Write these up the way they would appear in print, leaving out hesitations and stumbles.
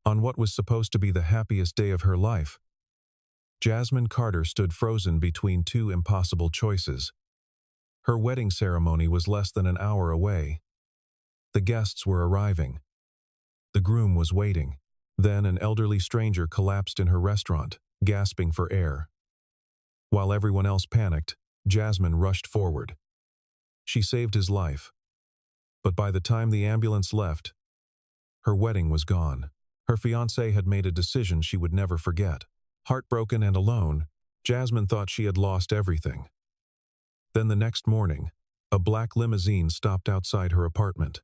On what was supposed to be the happiest day of her life, Jasmine Carter stood frozen between two impossible choices. Her wedding ceremony was less than an hour away. The guests were arriving. The groom was waiting. Then an elderly stranger collapsed in her restaurant, gasping for air. While everyone else panicked, Jasmine rushed forward. She saved his life. But by the time the ambulance left, her wedding was gone. Her fiancé had made a decision she would never forget. Heartbroken and alone, Jasmine thought she had lost everything. Then the next morning, a black limousine stopped outside her apartment.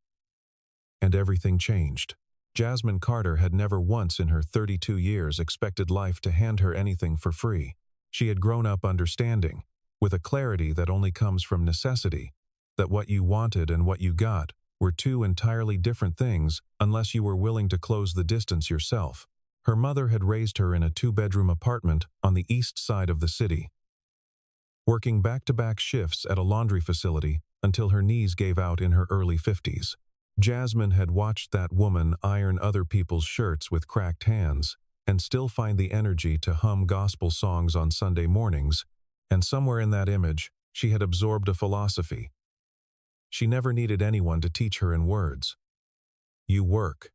And everything changed. Jasmine Carter had never once in her 32 years expected life to hand her anything for free. She had grown up understanding, with a clarity that only comes from necessity, that what you wanted and what you got were two entirely different things unless you were willing to close the distance yourself. Her mother had raised her in a two-bedroom apartment on the east side of the city, working back-to-back shifts at a laundry facility until her knees gave out in her early 50s. Jasmine had watched that woman iron other people's shirts with cracked hands and still find the energy to hum gospel songs on Sunday mornings, and somewhere in that image, she had absorbed a philosophy. She never needed anyone to teach her in words. You work.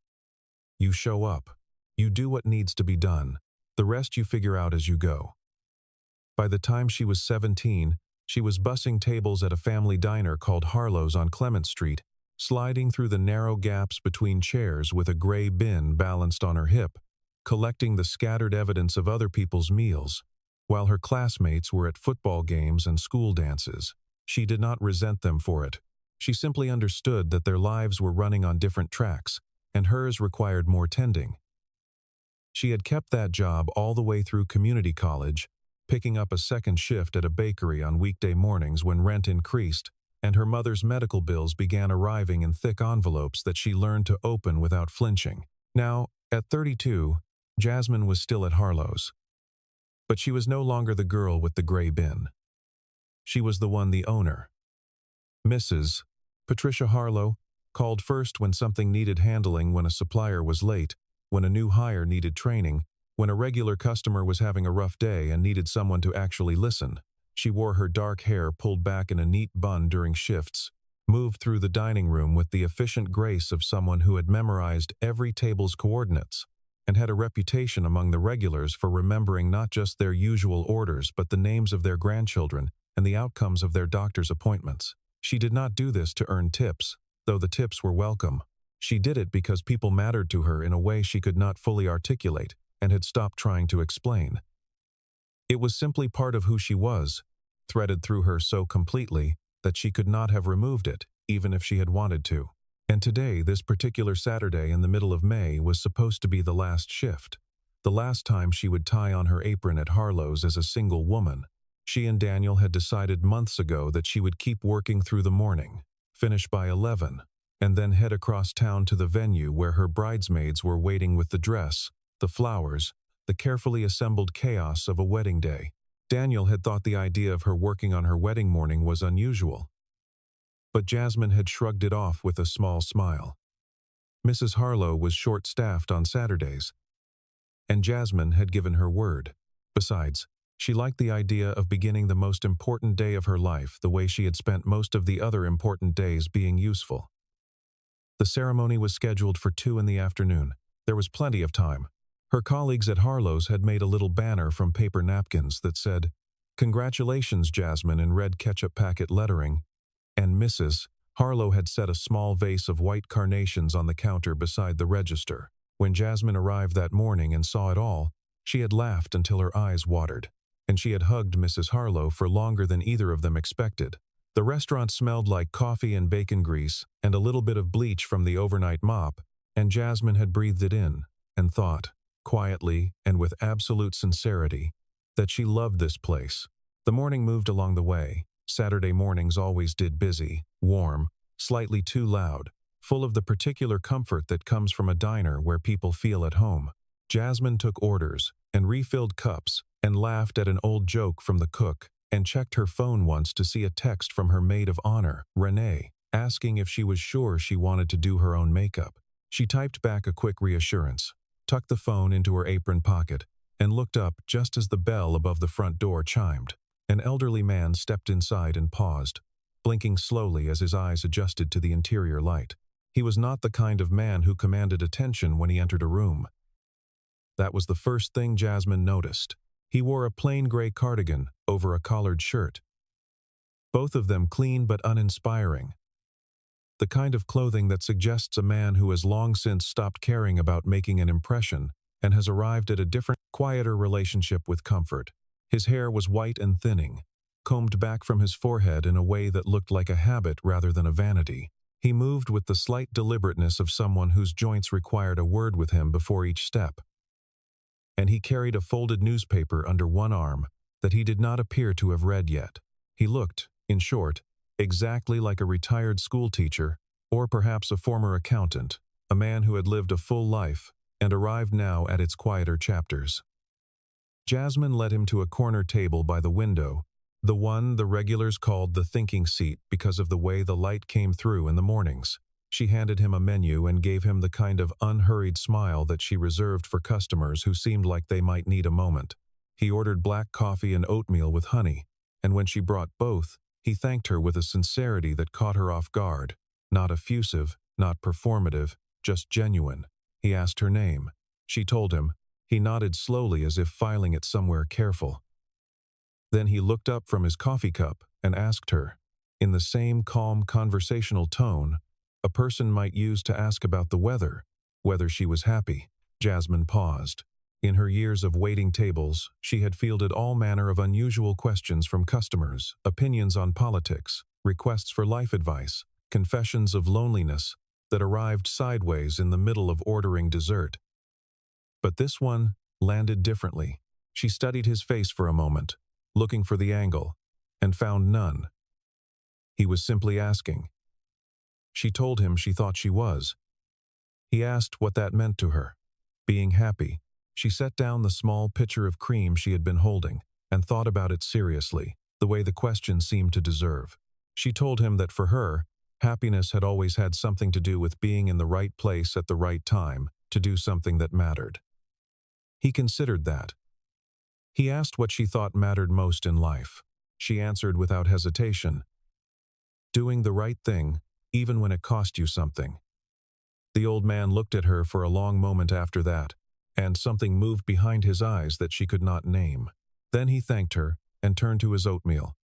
You show up. You do what needs to be done. The rest you figure out as you go. By the time she was 17, she was bussing tables at a family diner called Harlow's on Clement Street, sliding through the narrow gaps between chairs with a gray bin balanced on her hip, collecting the scattered evidence of other people's meals, while her classmates were at football games and school dances. She did not resent them for it. She simply understood that their lives were running on different tracks, and hers required more tending. She had kept that job all the way through community college, picking up a second shift at a bakery on weekday mornings when rent increased, and her mother's medical bills began arriving in thick envelopes that she learned to open without flinching. Now, at 32, Jasmine was still at Harlow's. But she was no longer the girl with the gray bin. She was the one, the owner. Mrs. Patricia Harlow called first when something needed handling, when a supplier was late, when a new hire needed training, when a regular customer was having a rough day and needed someone to actually listen. She wore her dark hair pulled back in a neat bun during shifts, moved through the dining room with the efficient grace of someone who had memorized every table's coordinates, and had a reputation among the regulars for remembering not just their usual orders but the names of their grandchildren and the outcomes of their doctor's appointments. She did not do this to earn tips, though the tips were welcome. She did it because people mattered to her in a way she could not fully articulate and had stopped trying to explain. It was simply part of who she was, threaded through her so completely that she could not have removed it, even if she had wanted to. And today, this particular Saturday in the middle of May, was supposed to be the last shift, the last time she would tie on her apron at Harlow's as a single woman. She and Daniel had decided months ago that she would keep working through the morning, finish by 11, and then head across town to the venue where her bridesmaids were waiting with the dress, the flowers, the carefully assembled chaos of a wedding day. Daniel had thought the idea of her working on her wedding morning was unusual, but Jasmine had shrugged it off with a small smile. Mrs. Harlow was short-staffed on Saturdays, and Jasmine had given her word. Besides, she liked the idea of beginning the most important day of her life the way she had spent most of the other important days, being useful. The ceremony was scheduled for 2 in the afternoon. There was plenty of time. Her colleagues at Harlow's had made a little banner from paper napkins that said, "Congratulations, Jasmine," in red ketchup packet lettering, and Mrs. Harlow had set a small vase of white carnations on the counter beside the register. When Jasmine arrived that morning and saw it all, she had laughed until her eyes watered, and she had hugged Mrs. Harlow for longer than either of them expected. The restaurant smelled like coffee and bacon grease and a little bit of bleach from the overnight mop, and Jasmine had breathed it in and thought, quietly and with absolute sincerity, that she loved this place. The morning moved along the way. Saturday mornings always did, busy, warm, slightly too loud, full of the particular comfort that comes from a diner where people feel at home. Jasmine took orders and refilled cups and laughed at an old joke from the cook and checked her phone once to see a text from her maid of honor, Renee, asking if she was sure she wanted to do her own makeup. She typed back a quick reassurance, tucked the phone into her apron pocket, and looked up just as the bell above the front door chimed. An elderly man stepped inside and paused, blinking slowly as his eyes adjusted to the interior light. He was not the kind of man who commanded attention when he entered a room. That was the first thing Jasmine noticed. He wore a plain gray cardigan over a collared shirt. Both of them clean but uninspiring. The kind of clothing that suggests a man who has long since stopped caring about making an impression and has arrived at a different, quieter relationship with comfort. His hair was white and thinning, combed back from his forehead in a way that looked like a habit rather than a vanity. He moved with the slight deliberateness of someone whose joints required a word with him before each step. And he carried a folded newspaper under one arm that he did not appear to have read yet. He looked, in short, exactly like a retired schoolteacher, or perhaps a former accountant, a man who had lived a full life and arrived now at its quieter chapters. Jasmine led him to a corner table by the window, the one the regulars called the thinking seat because of the way the light came through in the mornings. She handed him a menu and gave him the kind of unhurried smile that she reserved for customers who seemed like they might need a moment. He ordered black coffee and oatmeal with honey, and when she brought both, he thanked her with a sincerity that caught her off guard. Not effusive, not performative, just genuine. He asked her name. She told him. He nodded slowly as if filing it somewhere careful. Then he looked up from his coffee cup and asked her, in the same calm conversational tone a person might use to ask about the weather, whether she was happy. Jasmine paused. In her years of waiting tables, she had fielded all manner of unusual questions from customers, opinions on politics, requests for life advice, confessions of loneliness that arrived sideways in the middle of ordering dessert. But this one landed differently. She studied his face for a moment, looking for the angle, and found none. He was simply asking. She told him she thought she was. He asked what that meant to her. Being happy. She set down the small pitcher of cream she had been holding and thought about it seriously, the way the question seemed to deserve. She told him that for her, happiness had always had something to do with being in the right place at the right time to do something that mattered. He considered that. He asked what she thought mattered most in life. She answered without hesitation. Doing the right thing, even when it cost you something. The old man looked at her for a long moment after that, and something moved behind his eyes that she could not name. Then he thanked her and turned to his oatmeal.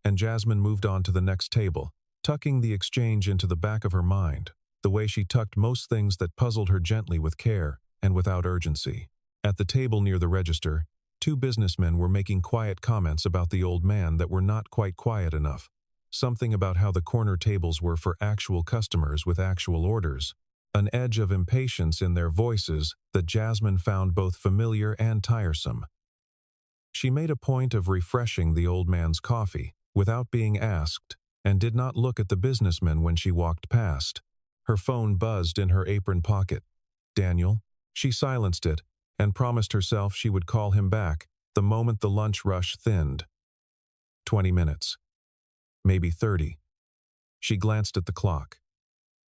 And Jasmine moved on to the next table, tucking the exchange into the back of her mind, the way she tucked most things that puzzled her gently with care and without urgency. At the table near the register, two businessmen were making quiet comments about the old man that were not quite quiet enough. Something about how the corner tables were for actual customers with actual orders. An edge of impatience in their voices that Jasmine found both familiar and tiresome. She made a point of refreshing the old man's coffee without being asked and did not look at the businessman when she walked past. Her phone buzzed in her apron pocket. Daniel? She silenced it and promised herself she would call him back the moment the lunch rush thinned. 20 minutes. Maybe 30. She glanced at the clock.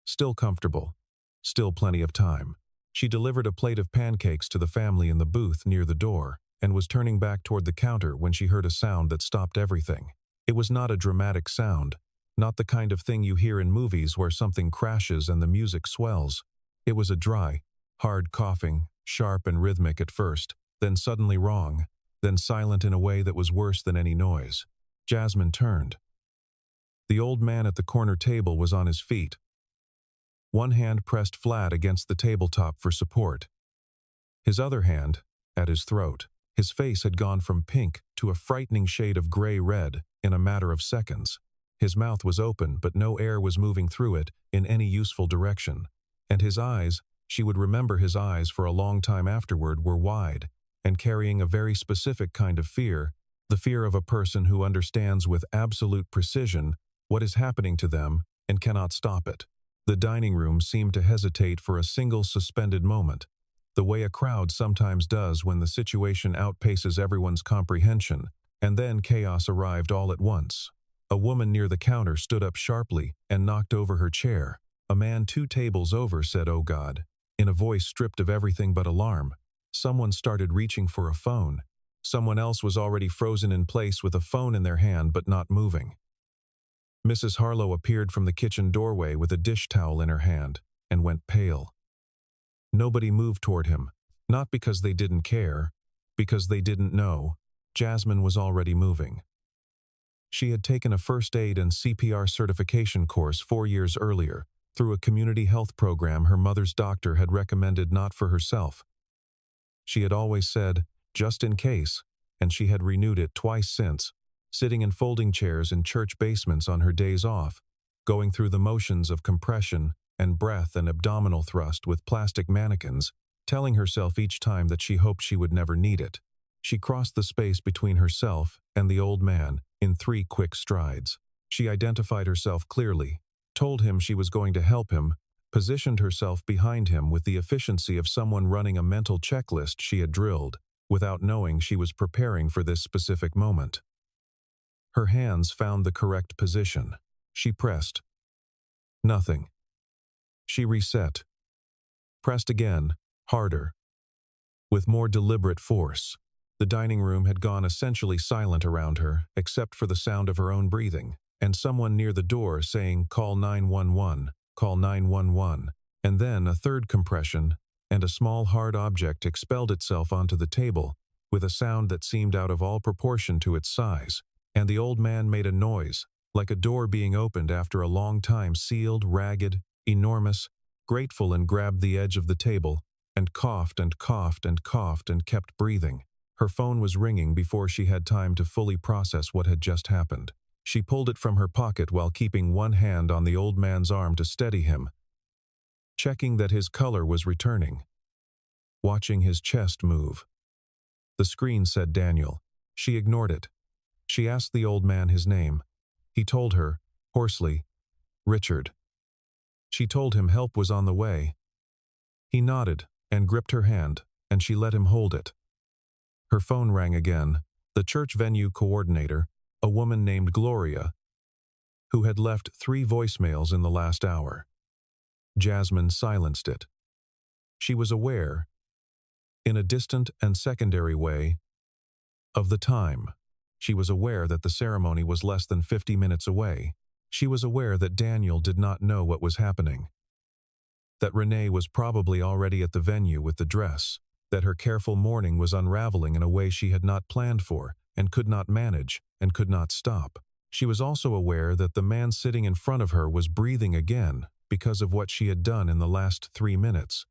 Still comfortable. Still plenty of time. She delivered a plate of pancakes to the family in the booth near the door and was turning back toward the counter when she heard a sound that stopped everything. It was not a dramatic sound, not the kind of thing you hear in movies where something crashes and the music swells. It was a dry, hard coughing, sharp and rhythmic at first, then suddenly wrong, then silent in a way that was worse than any noise. Jasmine turned. The old man at the corner table was on his feet, one hand pressed flat against the tabletop for support. His other hand at his throat. His face had gone from pink to a frightening shade of gray-red in a matter of seconds. His mouth was open, but no air was moving through it in any useful direction. And his eyes, she would remember his eyes for a long time afterward, were wide and carrying a very specific kind of fear, the fear of a person who understands with absolute precision what is happening to them and cannot stop it. The dining room seemed to hesitate for a single suspended moment, the way a crowd sometimes does when the situation outpaces everyone's comprehension, and then chaos arrived all at once. A woman near the counter stood up sharply and knocked over her chair. A man 2 tables over said, "Oh God." In a voice stripped of everything but alarm, someone started reaching for a phone. Someone else was already frozen in place with a phone in their hand but not moving. Mrs. Harlow appeared from the kitchen doorway with a dish towel in her hand and went pale. Nobody moved toward him, not because they didn't care, because they didn't know. Jasmine was already moving. She had taken a first aid and CPR certification course 4 years earlier through a community health program her mother's doctor had recommended, not for herself. She had always said, just in case, and she had renewed it twice since, sitting in folding chairs in church basements on her days off, going through the motions of compression and breath and abdominal thrust with plastic mannequins, telling herself each time that she hoped she would never need it. She crossed the space between herself and the old man in 3 quick strides. She identified herself clearly, told him she was going to help him, positioned herself behind him with the efficiency of someone running a mental checklist she had drilled, without knowing she was preparing for this specific moment. Her hands found the correct position. She pressed. Nothing. She reset. Pressed again, harder. With more deliberate force. The dining room had gone essentially silent around her, except for the sound of her own breathing, and someone near the door saying, "Call 911, call 911, and then a third compression, and a small hard object expelled itself onto the table, with a sound that seemed out of all proportion to its size, and the old man made a noise, like a door being opened after a long time, sealed, ragged, enormous, grateful, and grabbed the edge of the table, and coughed and coughed and coughed and kept breathing. Her phone was ringing before she had time to fully process what had just happened. She pulled it from her pocket while keeping one hand on the old man's arm to steady him, checking that his color was returning, watching his chest move. The screen said Daniel. She ignored it. She asked the old man his name. He told her, hoarsely, Richard. She told him help was on the way. He nodded and gripped her hand, and she let him hold it. Her phone rang again. The church venue coordinator, a woman named Gloria, who had left 3 voicemails in the last hour. Jasmine silenced it. She was aware, in a distant and secondary way, of the time. She was aware that the ceremony was less than 50 minutes away. She was aware that Daniel did not know what was happening, that Renee was probably already at the venue with the dress, that her careful mourning was unraveling in a way she had not planned for, and could not manage, and could not stop. She was also aware that the man sitting in front of her was breathing again because of what she had done in the last 3 minutes,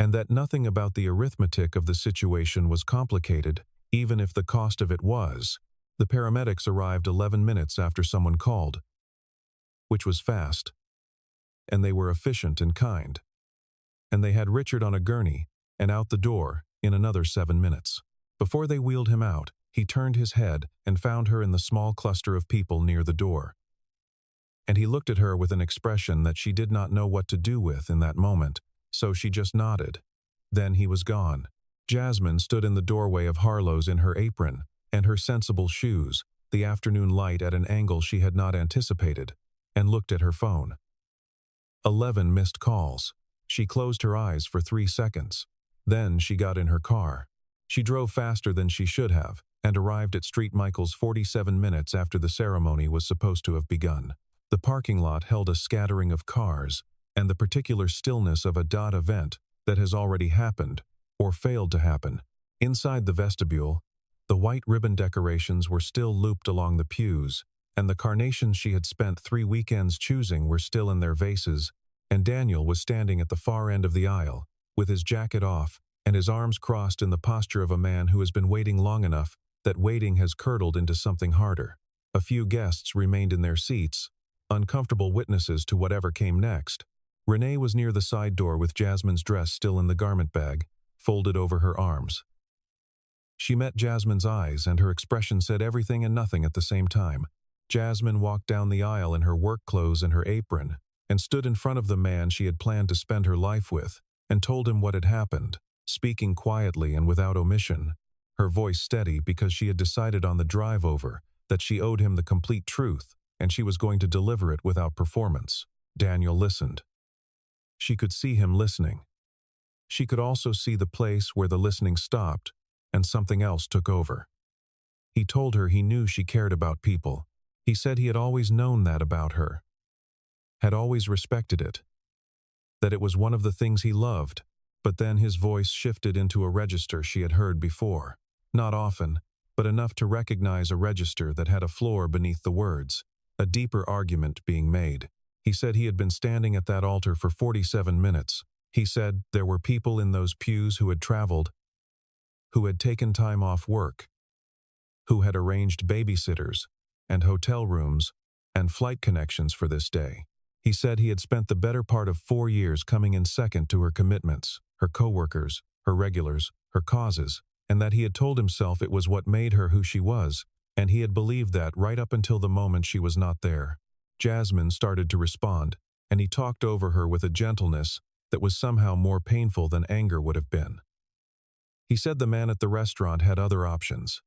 and that nothing about the arithmetic of the situation was complicated, even if the cost of it was. The paramedics arrived 11 minutes after someone called, which was fast, and they were efficient and kind, and they had Richard on a gurney and out the door in another 7 minutes. Before they wheeled him out, he turned his head and found her in the small cluster of people near the door. And he looked at her with an expression that she did not know what to do with in that moment, so she just nodded. Then he was gone. Jasmine stood in the doorway of Harlow's in her apron and her sensible shoes, the afternoon light at an angle she had not anticipated, and looked at her phone. 11 missed calls. She closed her eyes for 3 seconds. Then she got in her car. She drove faster than she should have and arrived at St. Michael's 47 minutes after the ceremony was supposed to have begun. The parking lot held a scattering of cars and the particular stillness of a event that has already happened or failed to happen. Inside the vestibule, the white ribbon decorations were still looped along the pews, and the carnations she had spent 3 weekends choosing were still in their vases, and Daniel was standing at the far end of the aisle, with his jacket off and his arms crossed in the posture of a man who has been waiting long enough that waiting has curdled into something harder. A few guests remained in their seats, uncomfortable witnesses to whatever came next. Renee was near the side door with Jasmine's dress still in the garment bag, folded over her arms. She met Jasmine's eyes, and her expression said everything and nothing at the same time. Jasmine walked down the aisle in her work clothes and her apron, and stood in front of the man she had planned to spend her life with, and told him what had happened, speaking quietly and without omission, her voice steady because she had decided on the drive over that she owed him the complete truth, and she was going to deliver it without performance. Daniel listened. She could see him listening. She could also see the place where the listening stopped and something else took over. He told her he knew she cared about people. He said he had always known that about her, had always respected it, that it was one of the things he loved. But then his voice shifted into a register she had heard before. Not often, but enough to recognize a register that had a floor beneath the words, a deeper argument being made. He said he had been standing at that altar for 47 minutes. He said there were people in those pews who had traveled, who had taken time off work, who had arranged babysitters and hotel rooms and flight connections for this day. He said he had spent the better part of 4 years coming in second to her commitments, her coworkers, her regulars, her causes, and that he had told himself it was what made her who she was, and he had believed that right up until the moment she was not there. Jasmine started to respond, and he talked over her with a gentleness that was somehow more painful than anger would have been. He said the man at the restaurant had other options.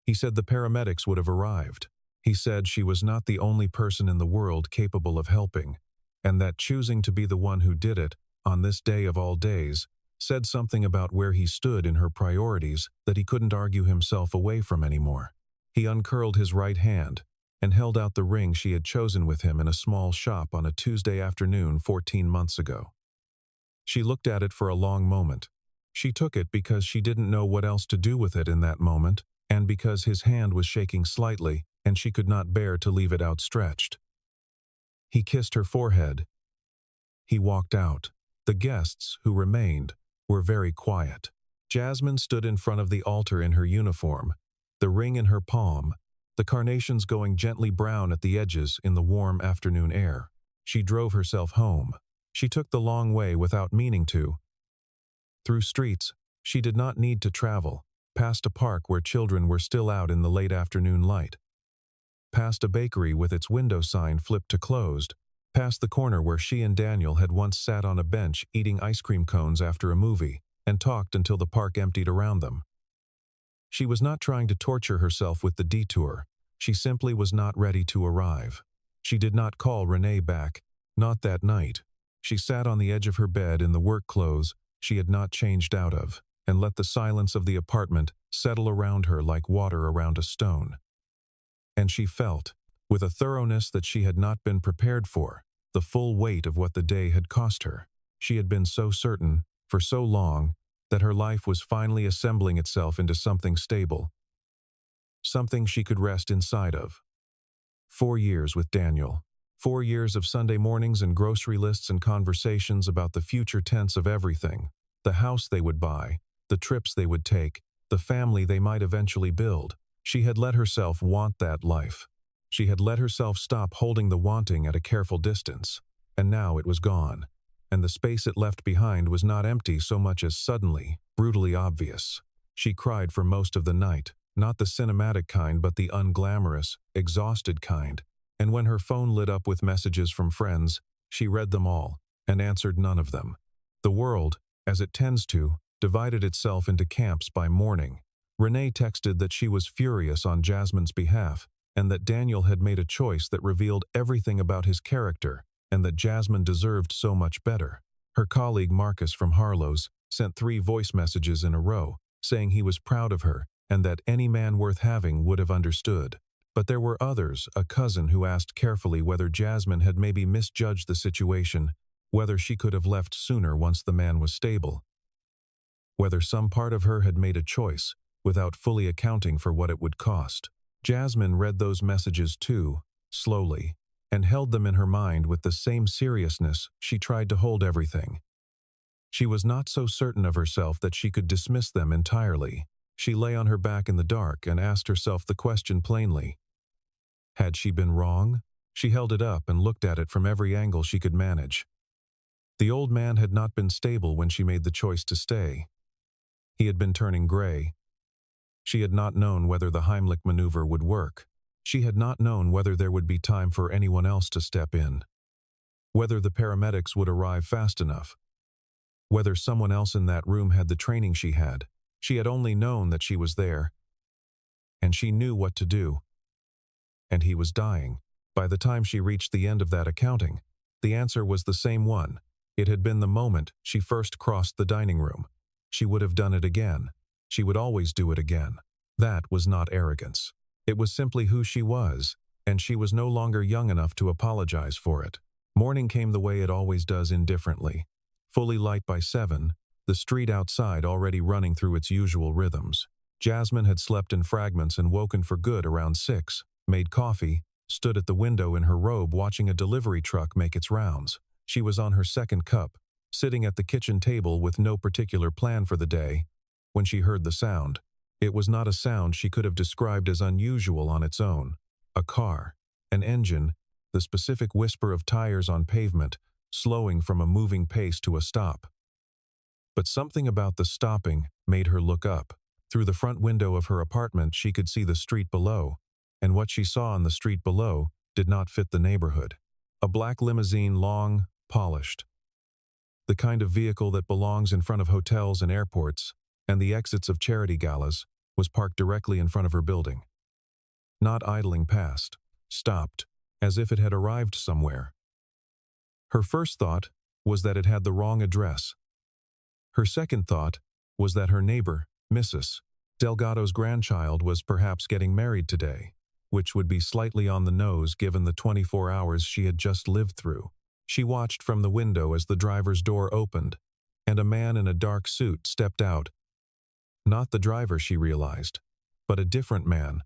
He said the paramedics would have arrived. He said she was not the only person in the world capable of helping, and that choosing to be the one who did it, on this day of all days, said something about where he stood in her priorities that he couldn't argue himself away from anymore. He uncurled his right hand and held out the ring she had chosen with him in a small shop on a Tuesday afternoon 14 months ago. She looked at it for a long moment. She took it because she didn't know what else to do with it in that moment, and because his hand was shaking slightly and she could not bear to leave it outstretched. He kissed her forehead. He walked out. The guests, who remained, were very quiet. Jasmine stood in front of the altar in her uniform, the ring in her palm, the carnations going gently brown at the edges in the warm afternoon air. She drove herself home. She took the long way without meaning to. Through streets she did not need to travel, past a park where children were still out in the late afternoon light, past a bakery with its window sign flipped to closed, past the corner where she and Daniel had once sat on a bench eating ice cream cones after a movie and talked until the park emptied around them. She was not trying to torture herself with the detour. She simply was not ready to arrive. She did not call Renee back, not that night. She sat on the edge of her bed in the work clothes she had not changed out of, and let the silence of the apartment settle around her like water around a stone. And she felt, with a thoroughness that she had not been prepared for, the full weight of what the day had cost her. She had been so certain, for so long, that her life was finally assembling itself into something stable, something she could rest inside of. 4 years with Daniel. 4 years of Sunday mornings and grocery lists and conversations about the future tense of everything, the house they would buy, the trips they would take, the family they might eventually build. She had let herself want that life. She had let herself stop holding the wanting at a careful distance, and now it was gone, and the space it left behind was not empty so much as suddenly, brutally obvious. She cried for most of the night, not the cinematic kind but the unglamorous, exhausted kind, and when her phone lit up with messages from friends, she read them all, and answered none of them. The world, as it tends to, divided itself into camps by morning. Renee texted that she was furious on Jasmine's behalf, and that Daniel had made a choice that revealed everything about his character, and that Jasmine deserved so much better. Her colleague Marcus from Harlow's sent 3 voice messages in a row, saying he was proud of her, and that any man worth having would have understood. But there were others, a cousin who asked carefully whether Jasmine had maybe misjudged the situation, whether she could have left sooner once the man was stable, whether some part of her had made a choice, without fully accounting for what it would cost. Jasmine read those messages too, slowly, and held them in her mind with the same seriousness she tried to hold everything. She was not so certain of herself that she could dismiss them entirely. She lay on her back in the dark and asked herself the question plainly. Had she been wrong? She held it up and looked at it from every angle she could manage. The old man had not been stable when she made the choice to stay. He had been turning gray. She had not known whether the Heimlich maneuver would work. She had not known whether there would be time for anyone else to step in, whether the paramedics would arrive fast enough, whether someone else in that room had the training she had. She had only known that she was there, and she knew what to do. And he was dying. By the time she reached the end of that accounting, the answer was the same one. It had been the moment she first crossed the dining room. She would have done it again. She would always do it again. That was not arrogance. It was simply who she was, and she was no longer young enough to apologize for it. Morning came the way it always does, indifferently. Fully light by 7, the street outside already running through its usual rhythms. Jasmine had slept in fragments and woken for good around 6, made coffee, stood at the window in her robe watching a delivery truck make its rounds. She was on her second cup, sitting at the kitchen table with no particular plan for the day, when she heard the sound. It was not a sound she could have described as unusual on its own. A car, an engine, the specific whisper of tires on pavement, slowing from a moving pace to a stop. But something about the stopping made her look up. Through the front window of her apartment she could see the street below, and what she saw on the street below did not fit the neighborhood. A black limousine, long, polished. The kind of vehicle that belongs in front of hotels and airports, and the exits of charity galas, was parked directly in front of her building. Not idling past, stopped, as if it had arrived somewhere. Her first thought was that it had the wrong address. Her second thought was that her neighbor, Mrs. Delgado's grandchild, was perhaps getting married today, which would be slightly on the nose given the 24 hours she had just lived through. She watched from the window as the driver's door opened, and a man in a dark suit stepped out. Not the driver, she realized, but a different man.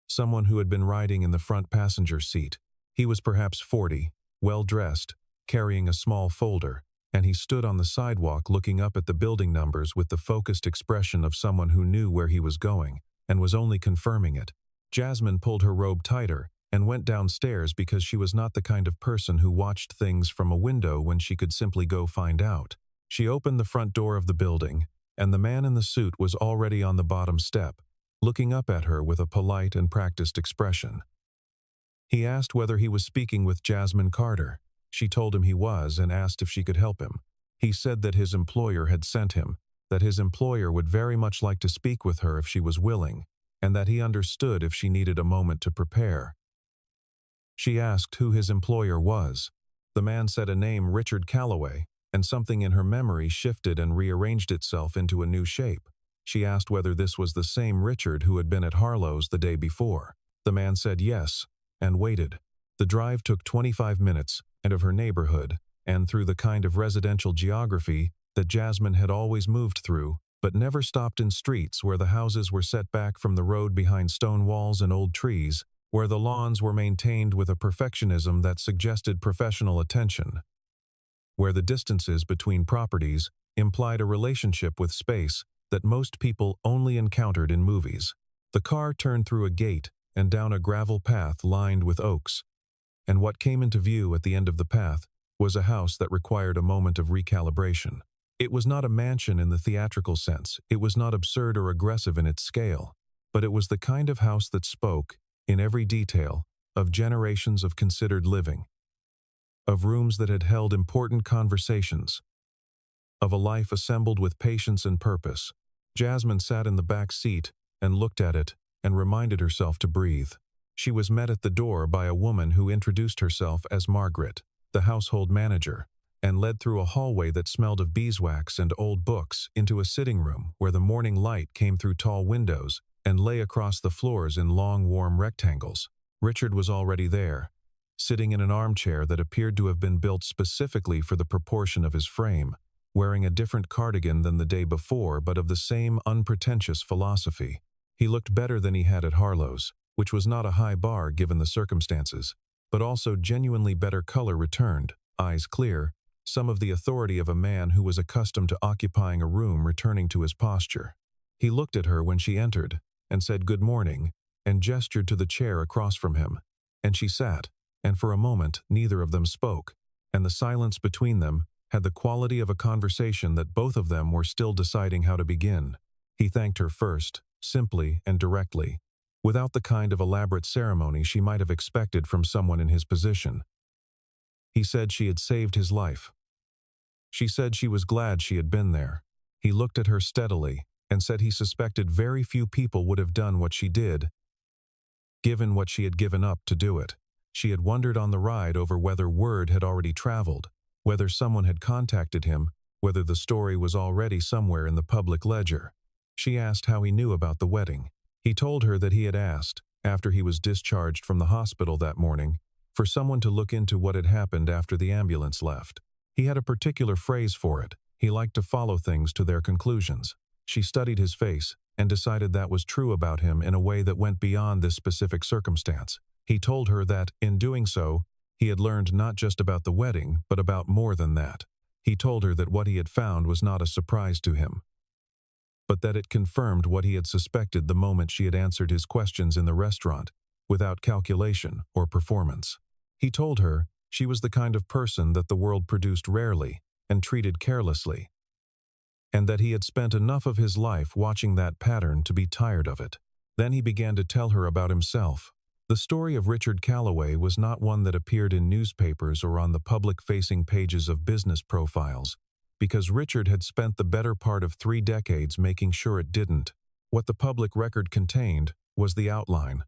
Someone who had been riding in the front passenger seat. He was perhaps 40, well-dressed, carrying a small folder, and he stood on the sidewalk looking up at the building numbers with the focused expression of someone who knew where he was going, and was only confirming it. Jasmine pulled her robe tighter and went downstairs because she was not the kind of person who watched things from a window when she could simply go find out. She opened the front door of the building, and the man in the suit was already on the bottom step, looking up at her with a polite and practiced expression. He asked whether he was speaking with Jasmine Carter. She told him he was and asked if she could help him. He said that his employer had sent him, that his employer would very much like to speak with her if she was willing, and that he understood if she needed a moment to prepare. She asked who his employer was. The man said a name, Richard Calloway, and something in her memory shifted and rearranged itself into a new shape. She asked whether this was the same Richard who had been at Harlow's the day before. The man said yes, and waited. The drive took 25 minutes, and of her neighborhood, and through the kind of residential geography that Jasmine had always moved through, but never stopped in streets where the houses were set back from the road behind stone walls and old trees, where the lawns were maintained with a perfectionism that suggested professional attention, where the distances between properties implied a relationship with space that most people only encountered in movies. The car turned through a gate and down a gravel path lined with oaks, and what came into view at the end of the path was a house that required a moment of recalibration. It was not a mansion in the theatrical sense, it was not absurd or aggressive in its scale, but it was the kind of house that spoke, in every detail, of generations of considered living, of rooms that had held important conversations, of a life assembled with patience and purpose. Jasmine sat in the back seat and looked at it and reminded herself to breathe. She was met at the door by a woman who introduced herself as Margaret, the household manager, and led through a hallway that smelled of beeswax and old books into a sitting room where the morning light came through tall windows and lay across the floors in long, warm rectangles. Richard was already there, sitting in an armchair that appeared to have been built specifically for the proportion of his frame, wearing a different cardigan than the day before but of the same unpretentious philosophy. He looked better than he had at Harlow's, which was not a high bar given the circumstances, but also genuinely better color returned, eyes clear, some of the authority of a man who was accustomed to occupying a room returning to his posture. He looked at her when she entered, and said good morning, and gestured to the chair across from him, and she sat, and for a moment neither of them spoke, and the silence between them had the quality of a conversation that both of them were still deciding how to begin. He thanked her first, simply and directly, without the kind of elaborate ceremony she might have expected from someone in his position. He said she had saved his life. She said she was glad she had been there. He looked at her steadily and said he suspected very few people would have done what she did, given what she had given up to do it. She had wondered on the ride over whether word had already traveled, whether someone had contacted him, whether the story was already somewhere in the public ledger. She asked how he knew about the wedding. He told her that he had asked, after he was discharged from the hospital that morning, for someone to look into what had happened after the ambulance left. He had a particular phrase for it. He liked to follow things to their conclusions. She studied his face and decided that was true about him in a way that went beyond this specific circumstance. He told her that, in doing so, he had learned not just about the wedding, but about more than that. He told her that what he had found was not a surprise to him, but that it confirmed what he had suspected the moment she had answered his questions in the restaurant, without calculation or performance. He told her she was the kind of person that the world produced rarely and treated carelessly, and that he had spent enough of his life watching that pattern to be tired of it. Then he began to tell her about himself. The story of Richard Calloway was not one that appeared in newspapers or on the public-facing pages of business profiles, because Richard had spent the better part of 3 decades making sure it didn't. What the public record contained was the outline.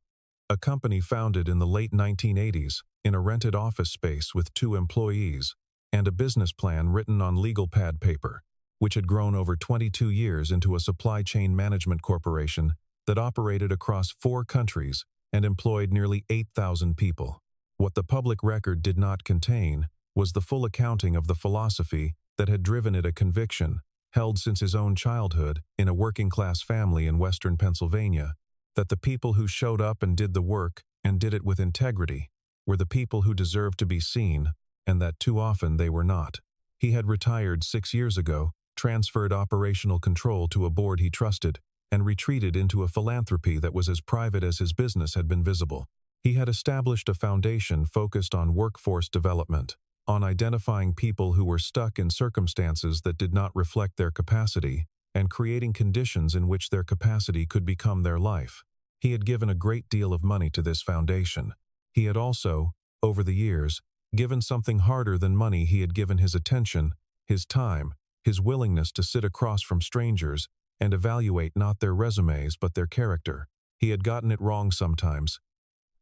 A company founded in the late 1980s, in a rented office space with 2 employees, and a business plan written on legal pad paper, which had grown over 22 years into a supply chain management corporation that operated across 4 countries and employed nearly 8,000 people. What the public record did not contain was the full accounting of the philosophy that had driven it, a conviction, held since his own childhood in a working-class family in western Pennsylvania, that the people who showed up and did the work and did it with integrity were the people who deserved to be seen, and that too often they were not. He had retired 6 years ago, transferred operational control to a board he trusted, and retreated into a philanthropy that was as private as his business had been visible. He had established a foundation focused on workforce development, on identifying people who were stuck in circumstances that did not reflect their capacity, and creating conditions in which their capacity could become their life. He had given a great deal of money to this foundation. He had also, over the years, given something harder than money. He had given his attention, his time, his willingness to sit across from strangers and evaluate not their resumes but their character. He had gotten it wrong sometimes.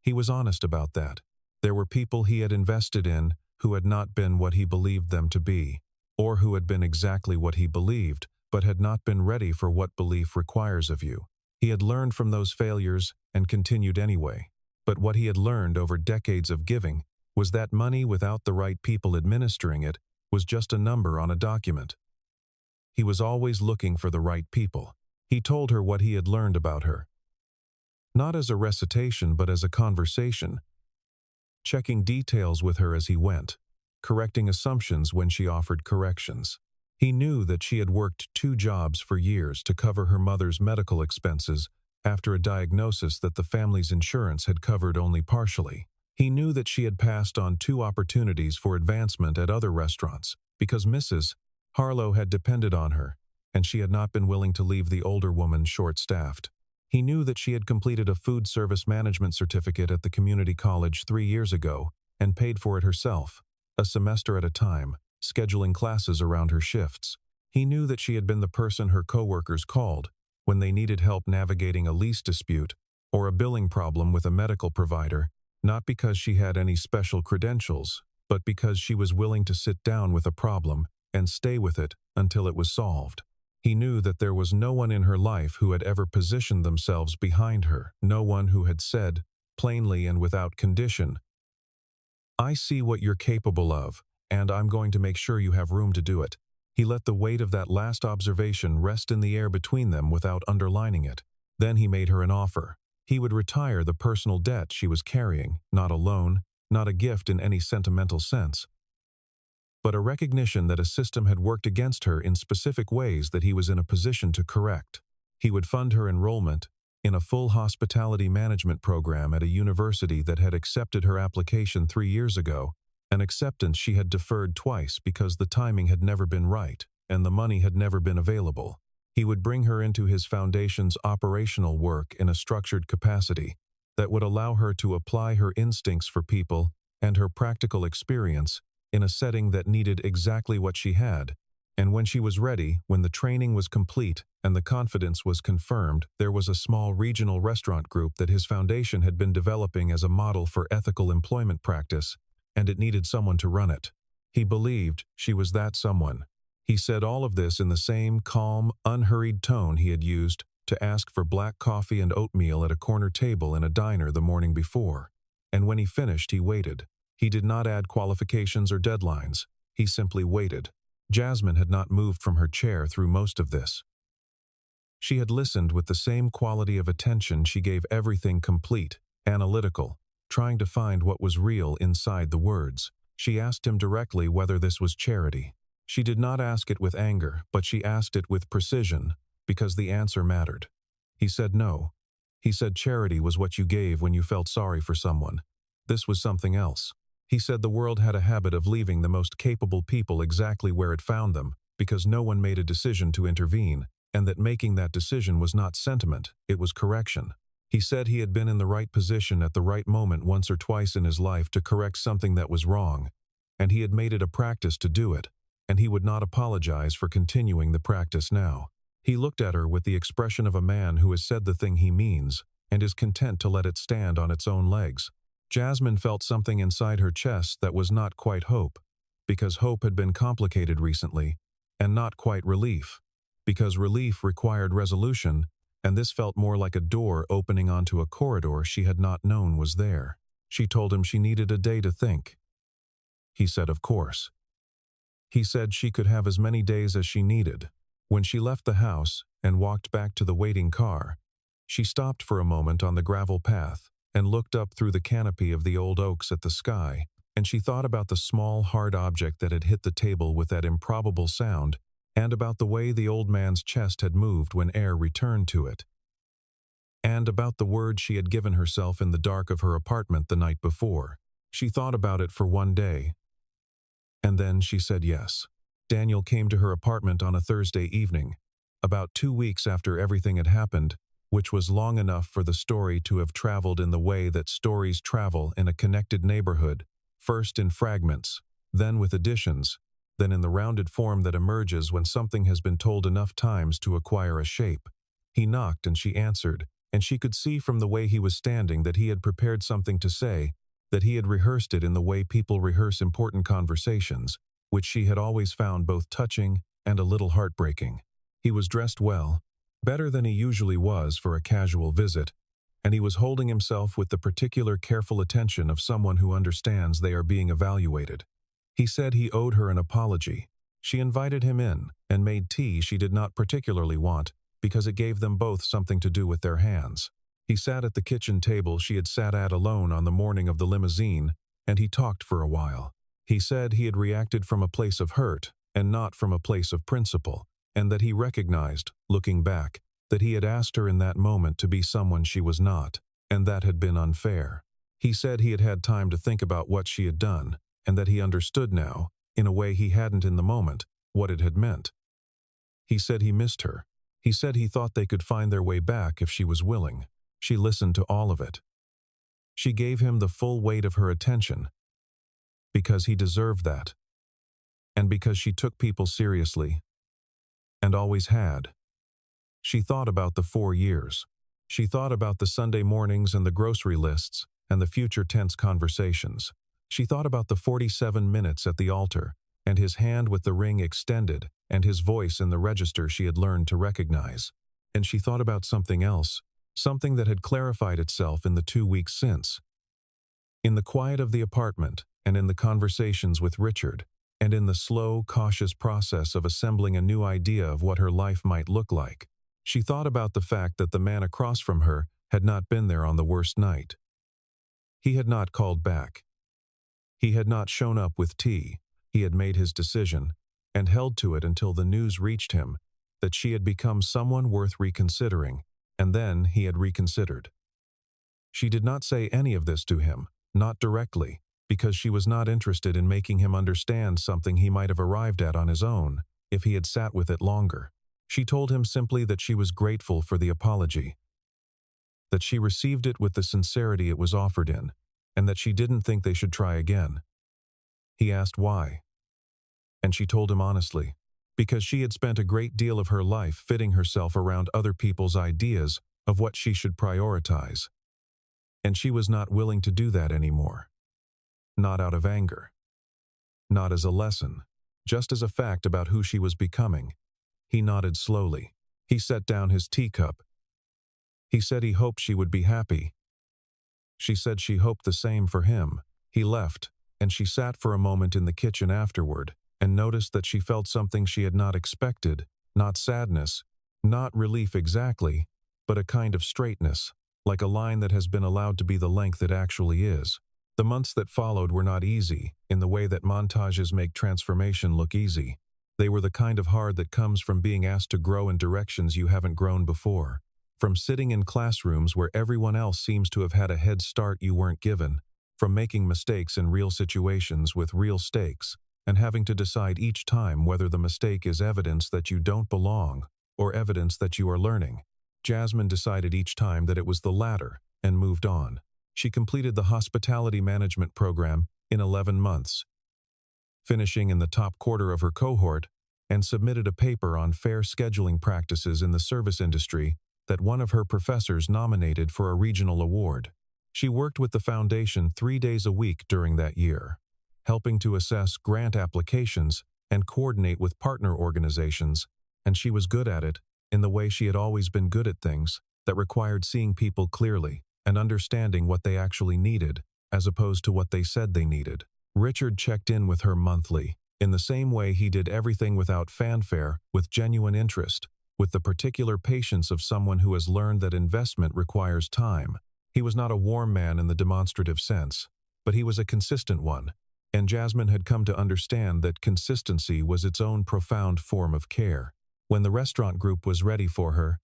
He was honest about that. There were people he had invested in who had not been what he believed them to be, or who had been exactly what he believed, but had not been ready for what belief requires of you. He had learned from those failures and continued anyway. But what he had learned over decades of giving was that money without the right people administering it was just a number on a document. He was always looking for the right people. He told her what he had learned about her, not as a recitation but as a conversation, checking details with her as he went, correcting assumptions when she offered corrections. He knew that she had worked 2 jobs for years to cover her mother's medical expenses after a diagnosis that the family's insurance had covered only partially. He knew that she had passed on 2 opportunities for advancement at other restaurants because Mrs. Harlow had depended on her, and she had not been willing to leave the older woman short-staffed. He knew that she had completed a food service management certificate at the community college 3 years ago and paid for it herself, a semester at a time, scheduling classes around her shifts. He knew that she had been the person her coworkers called when they needed help navigating a lease dispute or a billing problem with a medical provider, not because she had any special credentials, but because she was willing to sit down with a problem and stay with it until it was solved. He knew that there was no one in her life who had ever positioned themselves behind her, no one who had said, plainly and without condition, "I see what you're capable of, and I'm going to make sure you have room to do it." He let the weight of that last observation rest in the air between them without underlining it. Then he made her an offer. He would retire the personal debt she was carrying, not a loan, not a gift in any sentimental sense, but a recognition that a system had worked against her in specific ways that he was in a position to correct. He would fund her enrollment in a full hospitality management program at a university that had accepted her application 3 years ago, an acceptance she had deferred twice because the timing had never been right and the money had never been available. He would bring her into his foundation's operational work in a structured capacity that would allow her to apply her instincts for people and her practical experience in a setting that needed exactly what she had. And when she was ready, when the training was complete and the confidence was confirmed, there was a small regional restaurant group that his foundation had been developing as a model for ethical employment practice, and it needed someone to run it. He believed she was that someone. He said all of this in the same calm, unhurried tone he had used to ask for black coffee and oatmeal at a corner table in a diner the morning before. And when he finished, he waited. He did not add qualifications or deadlines. He simply waited. Jasmine had not moved from her chair through most of this. She had listened with the same quality of attention she gave everything complete, analytical, trying to find what was real inside the words. She asked him directly whether this was charity. She did not ask it with anger, but she asked it with precision, because the answer mattered. He said no. He said charity was what you gave when you felt sorry for someone. This was something else. He said the world had a habit of leaving the most capable people exactly where it found them, because no one made a decision to intervene, and that making that decision was not sentiment, it was correction. He said he had been in the right position at the right moment once or twice in his life to correct something that was wrong, and he had made it a practice to do it, and he would not apologize for continuing the practice now. He looked at her with the expression of a man who has said the thing he means, and is content to let it stand on its own legs. Jasmine felt something inside her chest that was not quite hope, because hope had been complicated recently, and not quite relief, because relief required resolution, and this felt more like a door opening onto a corridor she had not known was there. She told him she needed a day to think. He said, of course. He said she could have as many days as she needed. When she left the house and walked back to the waiting car, she stopped for a moment on the gravel path and looked up through the canopy of the old oaks at the sky, and she thought about the small, hard object that had hit the table with that improbable sound, and about the way the old man's chest had moved when air returned to it, and about the words she had given herself in the dark of her apartment the night before. She thought about it for one day, and then she said yes. Daniel came to her apartment on a Thursday evening, about 2 weeks after everything had happened, which was long enough for the story to have traveled in the way that stories travel in a connected neighborhood, first in fragments, then with additions, then in the rounded form that emerges when something has been told enough times to acquire a shape. He knocked and she answered, and she could see from the way he was standing that he had prepared something to say, that he had rehearsed it in the way people rehearse important conversations, which she had always found both touching and a little heartbreaking. He was dressed well, better than he usually was for a casual visit, and he was holding himself with the particular careful attention of someone who understands they are being evaluated. He said he owed her an apology. She invited him in and made tea she did not particularly want because it gave them both something to do with their hands. He sat at the kitchen table she had sat at alone on the morning of the limousine, and he talked for a while. He said he had reacted from a place of hurt and not from a place of principle, and that he recognized, looking back, that he had asked her in that moment to be someone she was not, and that had been unfair. He said he had had time to think about what she had done, and that he understood now, in a way he hadn't in the moment, what it had meant. He said he missed her. He said he thought they could find their way back if she was willing. She listened to all of it. She gave him the full weight of her attention, because he deserved that, and because she took people seriously, and always had. She thought about the 4 years. She thought about the Sunday mornings and the grocery lists and the future tense conversations. She thought about the 47 minutes at the altar, and his hand with the ring extended, and his voice in the register she had learned to recognize. And she thought about something else, something that had clarified itself in the 2 weeks since. In the quiet of the apartment, and in the conversations with Richard, and in the slow, cautious process of assembling a new idea of what her life might look like, she thought about the fact that the man across from her had not been there on the worst night. He had not called back. He had not shown up with tea. He had made his decision, and held to it until the news reached him that she had become someone worth reconsidering, and then he had reconsidered. She did not say any of this to him, not directly, because she was not interested in making him understand something he might have arrived at on his own if he had sat with it longer. She told him simply that she was grateful for the apology, that she received it with the sincerity it was offered in, and that she didn't think they should try again. He asked why, and she told him honestly, because she had spent a great deal of her life fitting herself around other people's ideas of what she should prioritize, and she was not willing to do that anymore. Not out of anger. not as a lesson, just as a fact about who she was becoming. He nodded slowly. He set down his teacup. He said he hoped she would be happy. She said she hoped the same for him. He left, and she sat for a moment in the kitchen afterward, and noticed that she felt something she had not expected, not sadness, not relief exactly, but a kind of straightness, like a line that has been allowed to be the length it actually is. The months that followed were not easy, in the way that montages make transformation look easy. They were the kind of hard that comes from being asked to grow in directions you haven't grown before. From sitting in classrooms where everyone else seems to have had a head start you weren't given. From making mistakes in real situations with real stakes, and having to decide each time whether the mistake is evidence that you don't belong, or evidence that you are learning. Jasmine decided each time that it was the latter, and moved on. She completed the hospitality management program in 11 months, finishing in the top quarter of her cohort, and submitted a paper on fair scheduling practices in the service industry that one of her professors nominated for a regional award. She worked with the foundation 3 days a week during that year, helping to assess grant applications and coordinate with partner organizations, and she was good at it in the way she had always been good at things that required seeing people clearly and understanding what they actually needed, as opposed to what they said they needed. Richard checked in with her monthly, in the same way he did everything without fanfare, with genuine interest, with the particular patience of someone who has learned that investment requires time. He was not a warm man in the demonstrative sense, but he was a consistent one, and Jasmine had come to understand that consistency was its own profound form of care. When the restaurant group was ready for her,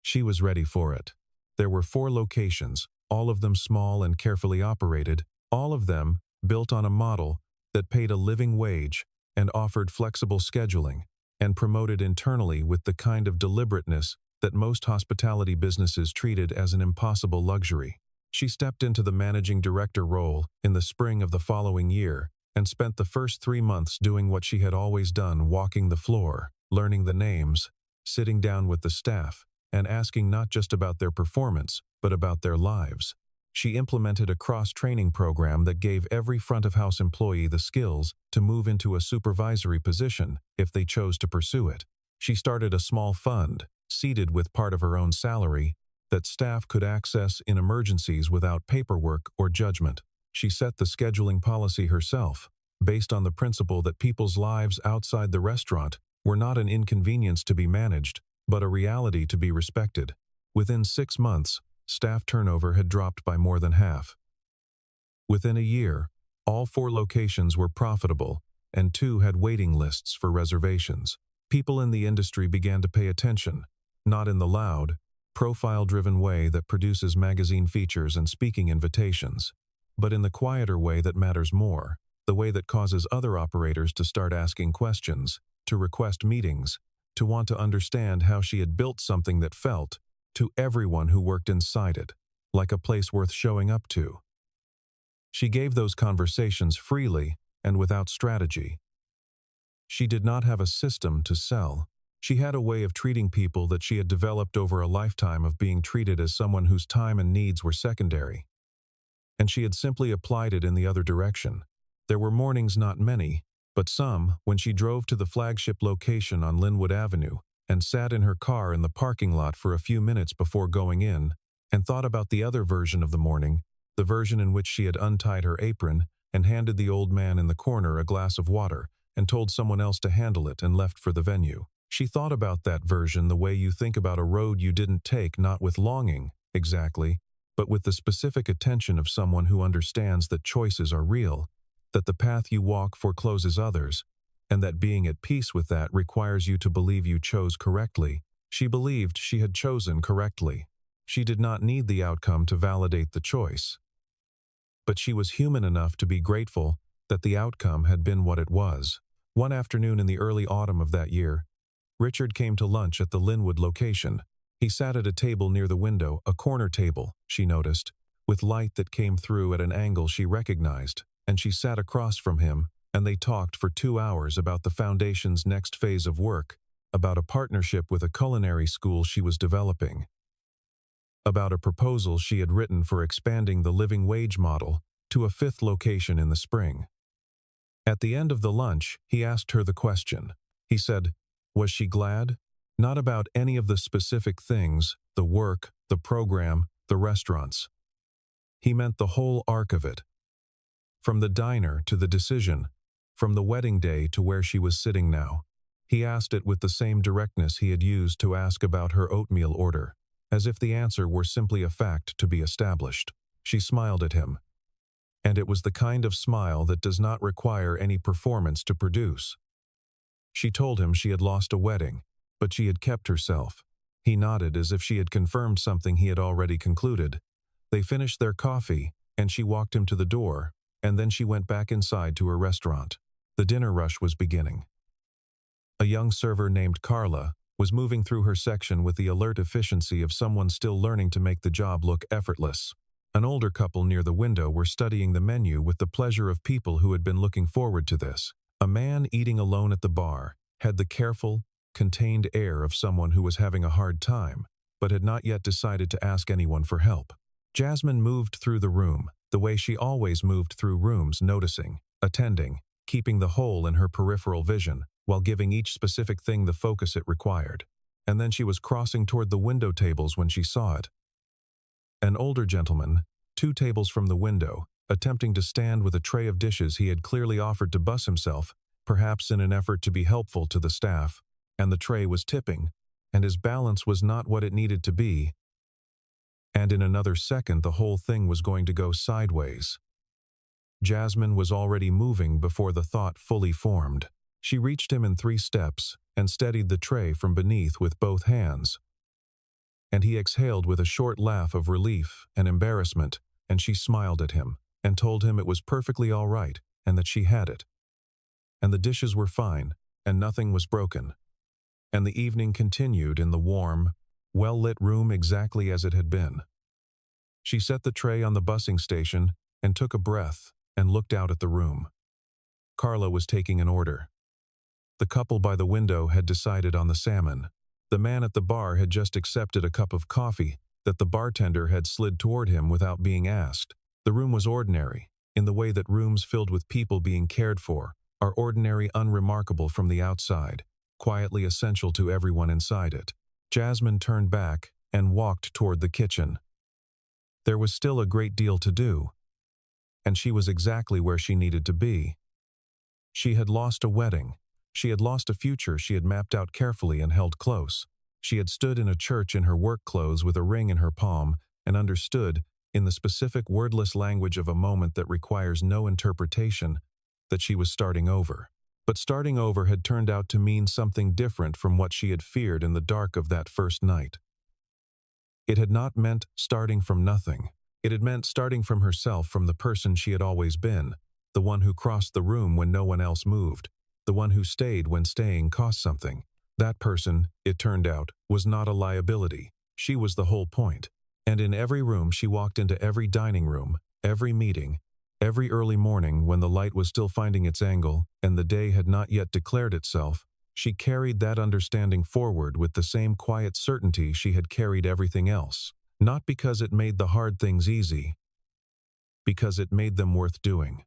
she was ready for it. There were 4 locations, all of them small and carefully operated, all of them built on a model that paid a living wage and offered flexible scheduling, and promoted internally with the kind of deliberateness that most hospitality businesses treated as an impossible luxury. She stepped into the managing director role in the spring of the following year and spent the first 3 months doing what she had always done, walking the floor, learning the names, sitting down with the staff, and asking not just about their performance, but about their lives. She implemented a cross-training program that gave every front-of-house employee the skills to move into a supervisory position if they chose to pursue it. She started a small fund, seeded with part of her own salary, that staff could access in emergencies without paperwork or judgment. She set the scheduling policy herself, based on the principle that people's lives outside the restaurant were not an inconvenience to be managed, but a reality to be respected. Within 6 months, staff turnover had dropped by more than half. Within a year, all 4 locations were profitable, and 2 had waiting lists for reservations. People in the industry began to pay attention, not in the loud, profile-driven way that produces magazine features and speaking invitations, but in the quieter way that matters more, the way that causes other operators to start asking questions, to request meetings, to want to understand how she had built something that felt, to everyone who worked inside it, like a place worth showing up to. She gave those conversations freely and without strategy. She did not have a system to sell. She had a way of treating people that she had developed over a lifetime of being treated as someone whose time and needs were secondary. And she had simply applied it in the other direction. There were mornings, not many, but some, when she drove to the flagship location on Linwood Avenue and sat in her car in the parking lot for a few minutes before going in, and thought about the other version of the morning, the version in which she had untied her apron and handed the old man in the corner a glass of water and told someone else to handle it and left for the venue. She thought about that version the way you think about a road you didn't take, not with longing, exactly, but with the specific attention of someone who understands that choices are real, that the path you walk forecloses others, and that being at peace with that requires you to believe you chose correctly. She believed she had chosen correctly. She did not need the outcome to validate the choice. But she was human enough to be grateful that the outcome had been what it was. One afternoon in the early autumn of that year, Richard came to lunch at the Linwood location. He sat at a table near the window, a corner table, she noticed, with light that came through at an angle she recognized, and she sat across from him, and they talked for 2 hours about the foundation's next phase of work, about a partnership with a culinary school she was developing, about a proposal she had written for expanding the living wage model to a 5th location in the spring. At the end of the lunch, he asked her the question. He said, was she glad? Not about any of the specific things, the work, the program, the restaurants. He meant the whole arc of it. From the diner to the decision, from the wedding day to where she was sitting now. He asked it with the same directness he had used to ask about her oatmeal order, as if the answer were simply a fact to be established. She smiled at him. And it was the kind of smile that does not require any performance to produce. She told him she had lost a wedding, but she had kept herself. He nodded as if she had confirmed something he had already concluded. They finished their coffee, and she walked him to the door, and then she went back inside to her restaurant. The dinner rush was beginning. A young server named Carla was moving through her section with the alert efficiency of someone still learning to make the job look effortless. An older couple near the window were studying the menu with the pleasure of people who had been looking forward to this. A man eating alone at the bar had the careful, contained air of someone who was having a hard time, but had not yet decided to ask anyone for help. Jasmine moved through the room, the way she always moved through rooms, noticing, attending, keeping the whole in her peripheral vision, while giving each specific thing the focus it required. And then she was crossing toward the window tables when she saw it. An older gentleman, 2 tables from the window, attempting to stand with a tray of dishes he had clearly offered to bus himself, perhaps in an effort to be helpful to the staff, and the tray was tipping, and his balance was not what it needed to be, and in another second the whole thing was going to go sideways. Jasmine was already moving before the thought fully formed. She reached him in 3 steps and steadied the tray from beneath with both hands. And he exhaled with a short laugh of relief and embarrassment, and she smiled at him and told him it was perfectly all right and that she had it. And the dishes were fine, and nothing was broken. And the evening continued in the warm, well-lit room exactly as it had been. She set the tray on the busing station and took a breath and looked out at the room. Carla was taking an order. The couple by the window had decided on the salmon. The man at the bar had just accepted a cup of coffee that the bartender had slid toward him without being asked. The room was ordinary, in the way that rooms filled with people being cared for are ordinary, unremarkable from the outside, quietly essential to everyone inside it. Jasmine turned back and walked toward the kitchen. There was still a great deal to do, and she was exactly where she needed to be. She had lost a wedding. She had lost a future she had mapped out carefully and held close. She had stood in a church in her work clothes with a ring in her palm and understood, in the specific wordless language of a moment that requires no interpretation, that she was starting over. But starting over had turned out to mean something different from what she had feared in the dark of that first night. It had not meant starting from nothing. It had meant starting from herself, from the person she had always been, the one who crossed the room when no one else moved, the one who stayed when staying cost something. That person, it turned out, was not a liability. She was the whole point. And in every room she walked into, every dining room, every meeting, every early morning when the light was still finding its angle and the day had not yet declared itself, she carried that understanding forward with the same quiet certainty she had carried everything else. Not because it made the hard things easy, because it made them worth doing.